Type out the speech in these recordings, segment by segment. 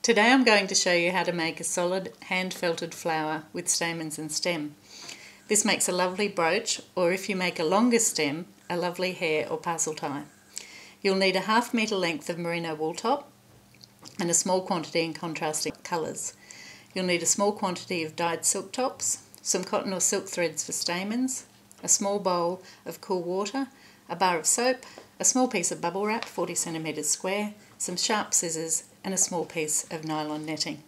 Today I'm going to show you how to make a solid hand-felted flower with stamens and stem. This makes a lovely brooch, or if you make a longer stem, a lovely hair or parcel tie. You'll need a 1/2 metre length of merino wool top and a small quantity in contrasting colours. You'll need a small quantity of dyed silk tops, some cotton or silk threads for stamens, a small bowl of cool water, a bar of soap, a small piece of bubble wrap 40 centimetres square, some sharp scissors and a small piece of nylon netting.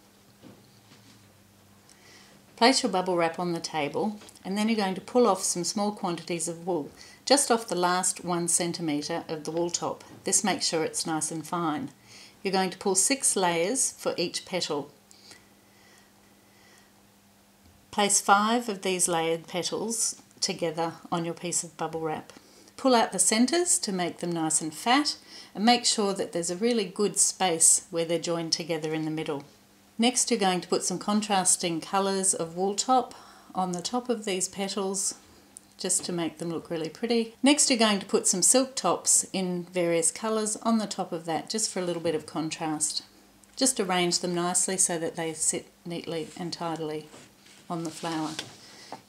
Place your bubble wrap on the table and then you're going to pull off some small quantities of wool, just off the last 1 centimetre of the wool top. This makes sure it's nice and fine. You're going to pull 6 layers for each petal. Place 5 of these layered petals together on your piece of bubble wrap. Pull out the centres to make them nice and fat and make sure that there's a really good space where they're joined together in the middle. Next you're going to put some contrasting colours of wool top on the top of these petals just to make them look really pretty. Next you're going to put some silk tops in various colours on the top of that just for a little bit of contrast. Just arrange them nicely so that they sit neatly and tidily on the flower.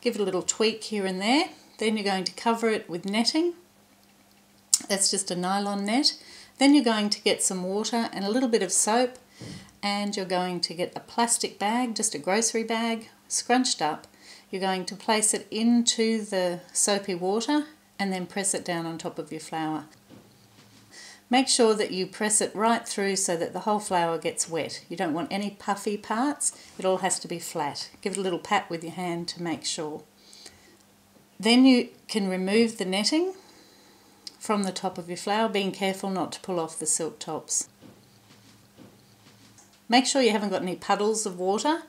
Give it a little tweak here and there. Then you're going to cover it with netting. That's just a nylon net. Then you're going to get some water and a little bit of soap, and you're going to get a plastic bag, just a grocery bag, scrunched up. You're going to place it into the soapy water and then press it down on top of your flower. Make sure that you press it right through so that the whole flower gets wet. You don't want any puffy parts, it all has to be flat. Give it a little pat with your hand to make sure. Then you can remove the netting from the top of your flower, being careful not to pull off the silk tops. Make sure you haven't got any puddles of water,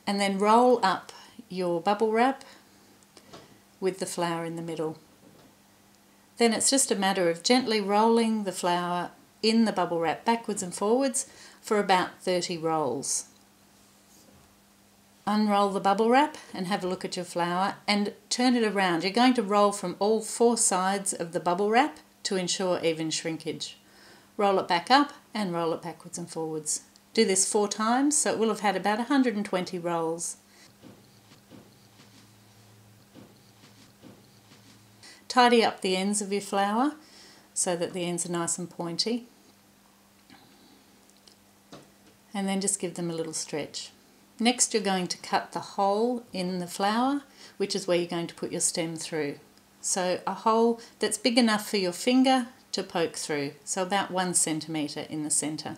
and then roll up your bubble wrap with the flower in the middle. Then it's just a matter of gently rolling the flower in the bubble wrap backwards and forwards for about 30 rolls. Unroll the bubble wrap and have a look at your flower and turn it around. You're going to roll from all 4 sides of the bubble wrap to ensure even shrinkage. Roll it back up and roll it backwards and forwards. Do this 4 times, so it will have had about 120 rolls. Tidy up the ends of your flower so that the ends are nice and pointy. And then just give them a little stretch. Next you're going to cut the hole in the flower, which is where you're going to put your stem through. So a hole that's big enough for your finger to poke through, so about 1 centimetre in the centre.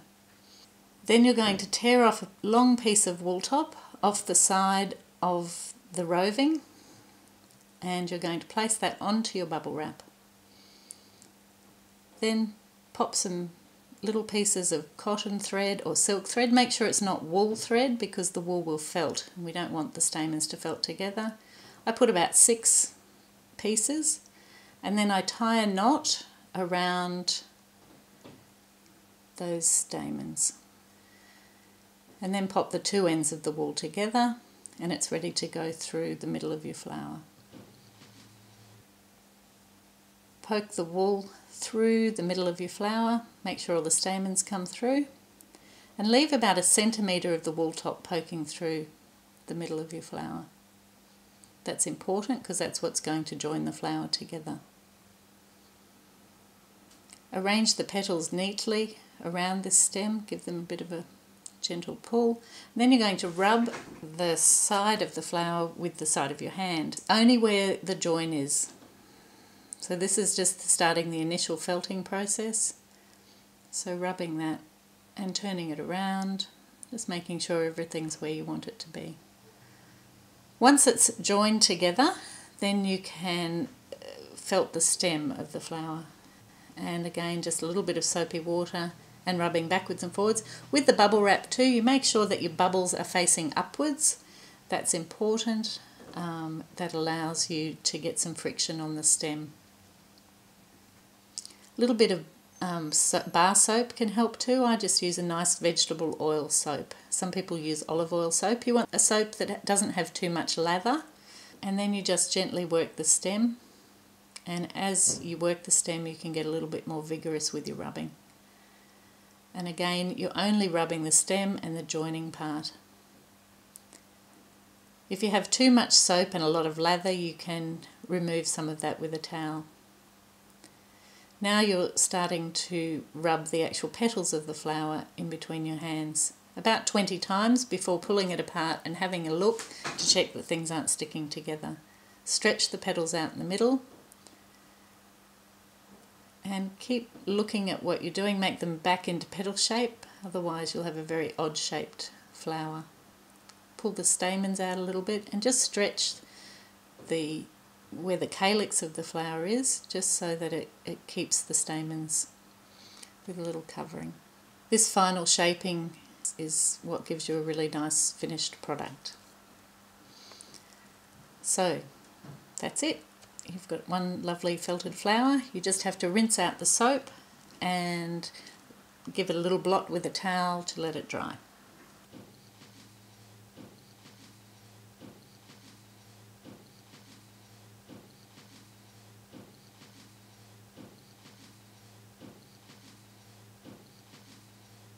Then you're going to tear off a long piece of wool top off the side of the roving, and you're going to place that onto your bubble wrap. Then pop some little pieces of cotton thread or silk thread. Make sure it's not wool thread because the wool will felt and we don't want the stamens to felt together. I put about 6 pieces and then I tie a knot around those stamens and then pop the 2 ends of the wool together and it's ready to go through the middle of your flower. Poke the wool through the middle of your flower, make sure all the stamens come through, and leave about 1 centimetre of the wool top poking through the middle of your flower. That's important because that's what's going to join the flower together. Arrange the petals neatly around this stem, give them a bit of a gentle pull. Then you're going to rub the side of the flower with the side of your hand, only where the join is. So this is just starting the initial felting process. So rubbing that and turning it around, just making sure everything's where you want it to be. Once it's joined together, then you can felt the stem of the flower. And again, just a little bit of soapy water and rubbing backwards and forwards. With the bubble wrap too, you make sure that your bubbles are facing upwards. That's important. That allows you to get some friction on the stem. A little bit of bar soap can help too. I just use a nice vegetable oil soap. Some people use olive oil soap. You want a soap that doesn't have too much lather, and then you just gently work the stem, and as you work the stem you can get a little bit more vigorous with your rubbing. And again, you're only rubbing the stem and the joining part. If you have too much soap and a lot of lather, you can remove some of that with a towel. Now you're starting to rub the actual petals of the flower in between your hands, about 20 times before pulling it apart and having a look to check that things aren't sticking together. Stretch the petals out in the middle and keep looking at what you're doing. Make them back into petal shape, otherwise you'll have a very odd shaped flower. Pull the stamens out a little bit and just stretch where the calyx of the flower is, just so that it keeps the stamens with a little covering. This final shaping is what gives you a really nice finished product. So that's it. You've got one lovely felted flower. You just have to rinse out the soap and give it a little blot with a towel to let it dry.